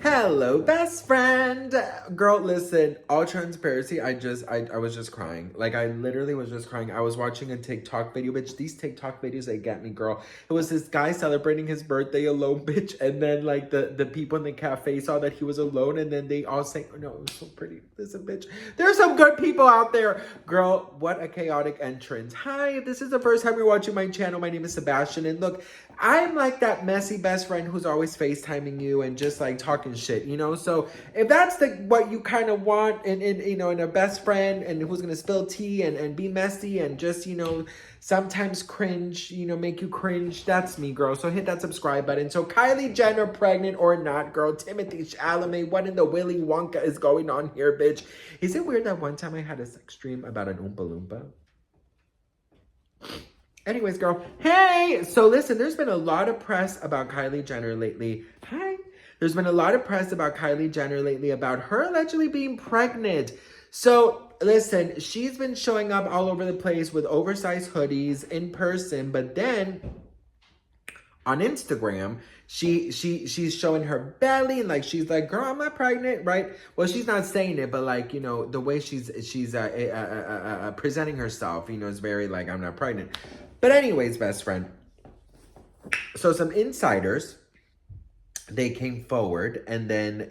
Hello, best friend. Girl, listen, all transparency, I was just crying. Like, I literally was just crying. I was watching a TikTok video, bitch. These TikTok videos, they get me, girl. It was this guy celebrating his birthday alone, bitch. And then, like, the people in the cafe saw that he was alone. And then they all sang, oh, no, it was so pretty. Listen, bitch. There's some good people out there. Girl, what a chaotic entrance. Hi, this is the first time you're watching my channel. My name is Sebastian. And look, I'm like that messy best friend who's always FaceTiming you and just like talking shit, you know? So if that's what you kind of want in a best friend and who's gonna spill tea and be messy and just, sometimes cringe, make you cringe, that's me, girl. So hit that subscribe button. So Kylie Jenner pregnant or not, girl? Timothee Chalamet, what in the Willy Wonka is going on here, bitch? Is it weird that one time I had a sex dream about an Oompa Loompa? Anyways, girl. Hey! So listen, there's been a lot of press about Kylie Jenner lately. Hi. There's been a lot of press about Kylie Jenner lately about her allegedly being pregnant. So listen, she's been showing up all over the place with oversized hoodies in person, but then on Instagram, she's showing her belly and like she's like, girl, I'm not pregnant, right? Well, she's not saying it, but like, the way she's presenting herself, is very like, I'm not pregnant. But anyways, best friend. So some insiders, they came forward, and then,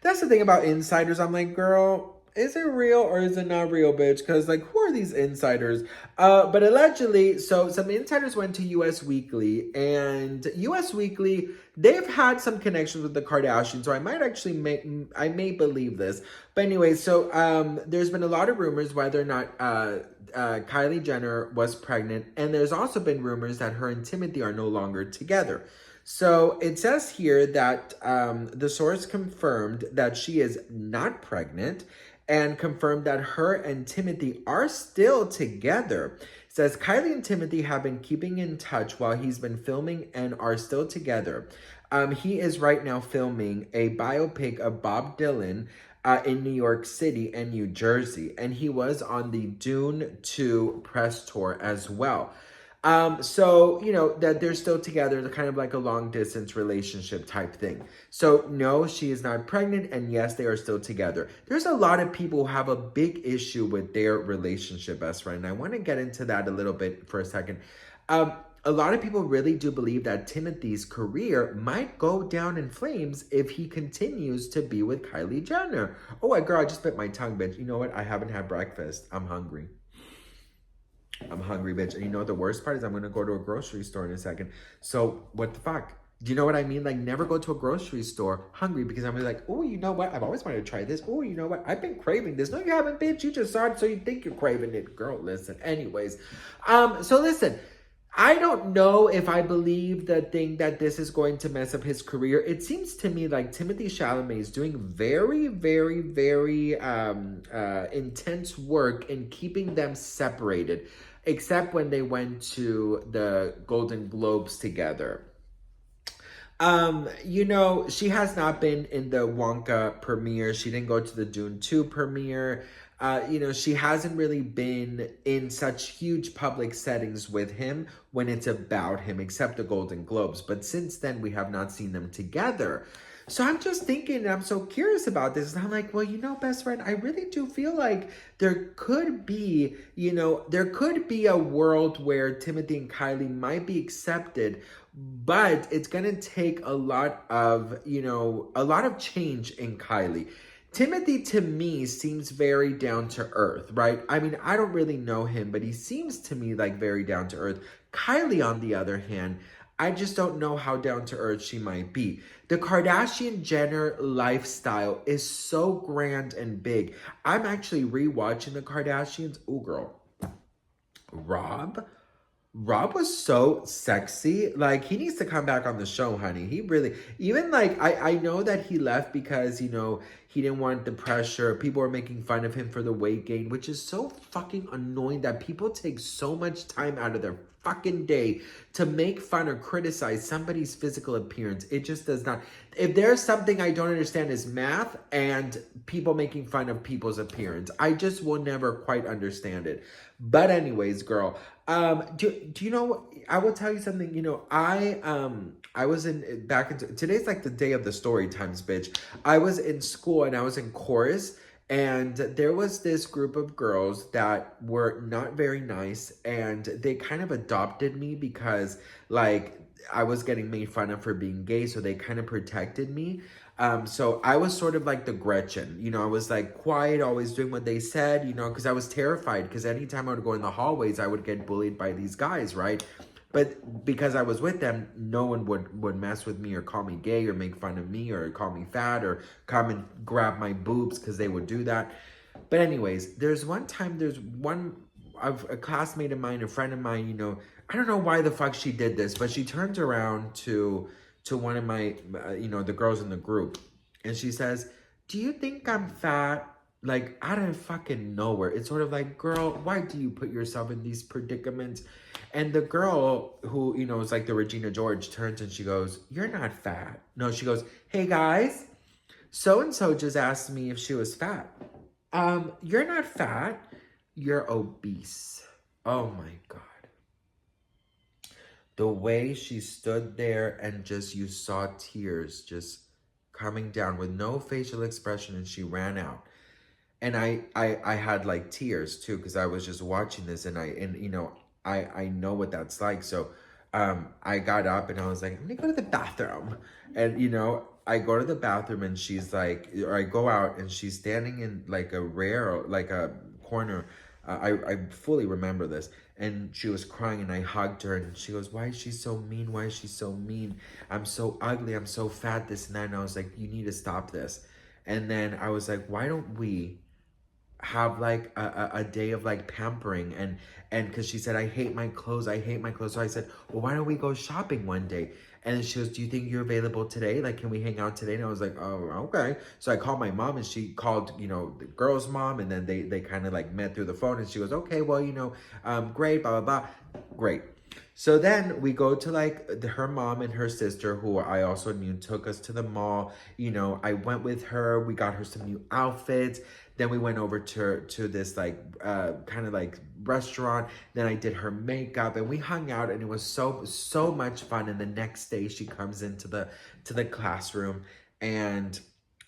that's the thing about insiders. I'm like, girl, is it real or is it not real, bitch? Because, like, who are these insiders? But allegedly, so some insiders went to US Weekly, and US Weekly, they've had some connections with the Kardashians, so I might actually I may believe this. But anyway, so there's been a lot of rumors whether or not Kylie Jenner was pregnant, and there's also been rumors that her and Timothee are no longer together. So it says here that the source confirmed that she is not pregnant and confirmed that her and Timothee are still together. It says Kylie and Timothee have been keeping in touch while he's been filming and are still together. He is right now filming a biopic of Bob Dylan in New York City and New Jersey. And he was on the Dune 2 press tour as well. So, that they're still together, they're kind of like a long distance relationship type thing. So no, she is not pregnant, and yes, they are still together. There's a lot of people who have a big issue with their relationship, best friend. And I want to get into that a little bit for a second. A lot of people really do believe that Timothy's career might go down in flames if he continues to be with Kylie Jenner. Oh, girl, I just bit my tongue, bitch. You know what? I haven't had breakfast. I'm hungry. Bitch. And you know what the worst part is? I'm going to go to a grocery store in a second. So, what the fuck? Do you know what I mean? Like, never go to a grocery store hungry because I'm like, oh, you know what? I've always wanted to try this. Oh, you know what? I've been craving this. No, you haven't, bitch. You just saw it, so you think you're craving it. Girl, listen. Anyways, so listen. I don't know if I believe the thing that this is going to mess up his career. It seems to me like Timothee Chalamet is doing very, very, very intense work in keeping them separated, except when they went to the Golden Globes together. She has not been in the Wonka premiere. She didn't go to the Dune 2 premiere. She hasn't really been in such huge public settings with him when it's about him, except the Golden Globes. But since then, we have not seen them together. So I'm just thinking, I'm so curious about this. And I'm like, well, best friend, I really do feel like there could be a world where Timothee and Kylie might be accepted, but it's going to take a lot of change in Kylie. Timothee, to me, seems very down to earth, right? I mean, I don't really know him, but he seems to me like very down to earth. Kylie, on the other hand, I just don't know how down to earth she might be. The Kardashian Jenner lifestyle is so grand and big. I'm actually rewatching the Kardashians. Ooh, girl. Rob was so sexy. Like, he needs to come back on the show, honey. He really, even like, I know that he left because, he didn't want the pressure. People were making fun of him for the weight gain, which is so fucking annoying that people take so much time out of their fucking day to make fun or criticize somebody's physical appearance. It just does not. If there's something I don't understand is math and people making fun of people's appearance. I just will never quite understand it. But anyways, girl, do you know, I will tell you something, you know, I was today's like the day of the story times, bitch. I was in school and I was in chorus. And there was this group of girls that were not very nice, and they kind of adopted me because, like, I was getting made fun of for being gay, so they kind of protected me. So I was sort of like the Gretchen, you know, I was like quiet, always doing what they said, you know, because I was terrified, because anytime I would go in the hallways, I would get bullied by these guys, right? But because I was with them, no one would mess with me or call me gay or make fun of me or call me fat or come and grab my boobs, because they would do that. But anyways, there's one of a classmate of mine, a friend of mine, you know, I don't know why the fuck she did this, but she turns around to one of my, you know, the girls in the group, and she says, "Do you think I'm fat?" Like, out of fucking nowhere. It's sort of like, girl, why do you put yourself in these predicaments? And the girl who, you know, is like the Regina George, turns and she goes, "You're not fat." No, she goes, "Hey guys, so-and-so just asked me if she was fat. You're not fat, you're obese." Oh my God. The way she stood there and just, you saw tears just coming down with no facial expression, and she ran out. And I had like tears too, because I was just watching this, and you know, I know what that's like. So I got up and I was like, "I'm gonna go to the bathroom." And you know, I go to the bathroom and she's like, or I go out and she's standing in like a corner. I fully remember this. And she was crying, and I hugged her, and she goes, "Why is she so mean? Why is she so mean? I'm so ugly, I'm so fat, this and that." And I was like, "You need to stop this." And then I was like, "Why don't we have like a day of like pampering?" And because she said, "I hate my clothes, I hate my clothes." So I said, "Well, why don't we go shopping one day?" And she goes, "Do you think you're available today? Like, can we hang out today?" And I was like, "Oh, okay." So I called my mom, and she called, you know, the girl's mom, and then they kind of like met through the phone, and she goes, "Okay, well, you know, great, blah, blah, blah." Great. So then we go to like her mom and her sister, who I also knew, took us to the mall. You know, I went with her. We got her some new outfits. Then we went over to this like kind of like restaurant. Then I did her makeup, and we hung out, and it was so much fun. And the next day she comes into the classroom, and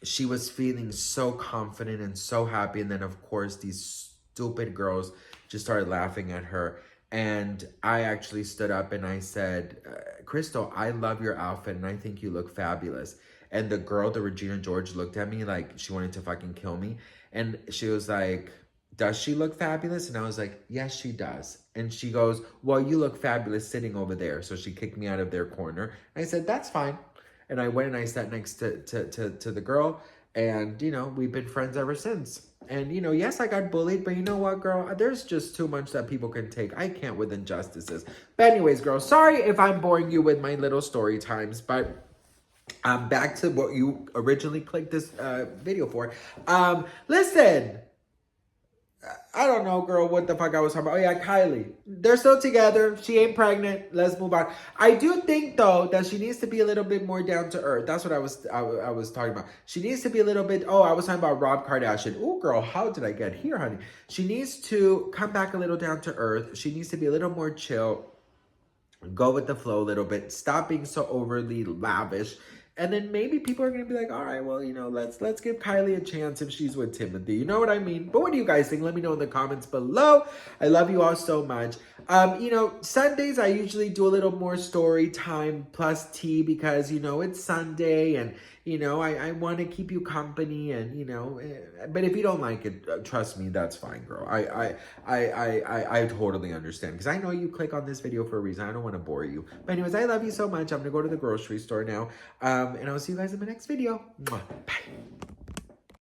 she was feeling so confident and so happy. And then of course these stupid girls just started laughing at her. And I actually stood up and I said, "Crystal, I love your outfit and I think you look fabulous." And the girl, the Regina George, looked at me like she wanted to fucking kill me. And she was like, "Does she look fabulous?" And I was like, "Yes, she does." And she goes, "Well, you look fabulous sitting over there." So she kicked me out of their corner. I said, "That's fine." And I went and I sat next to the girl. And, you know, we've been friends ever since. And, you know, yes, I got bullied, but you know what, girl? There's just too much that people can take. I can't with injustices. But anyways, girl, sorry if I'm boring you with my little story times, but back to what you originally clicked this video for. Listen, I don't know, girl, what the fuck I was talking about. Oh, yeah, Kylie. They're still together. She ain't pregnant. Let's move on. I do think, though, that she needs to be a little bit more down to earth. That's what I was talking about. She needs to be a little bit... Oh, I was talking about Rob Kardashian. Oh, girl, how did I get here, honey? She needs to come back a little down to earth. She needs to be a little more chill. Go with the flow a little bit. Stop being so overly lavish. And then maybe people are going to be like, all right, well, you know, let's give Kylie a chance if she's with Timothee. You know what I mean? But what do you guys think? Let me know in the comments below. I love you all so much. You know, Sundays, I usually do a little more story time plus tea because, you know, it's Sunday and, you know, I want to keep you company and, you know, but if you don't like it, trust me, that's fine, girl. I totally understand because I know you click on this video for a reason. I don't want to bore you. But anyways, I love you so much. I'm going to go to the grocery store now. And I'll see you guys in my next video. Mwah. Bye.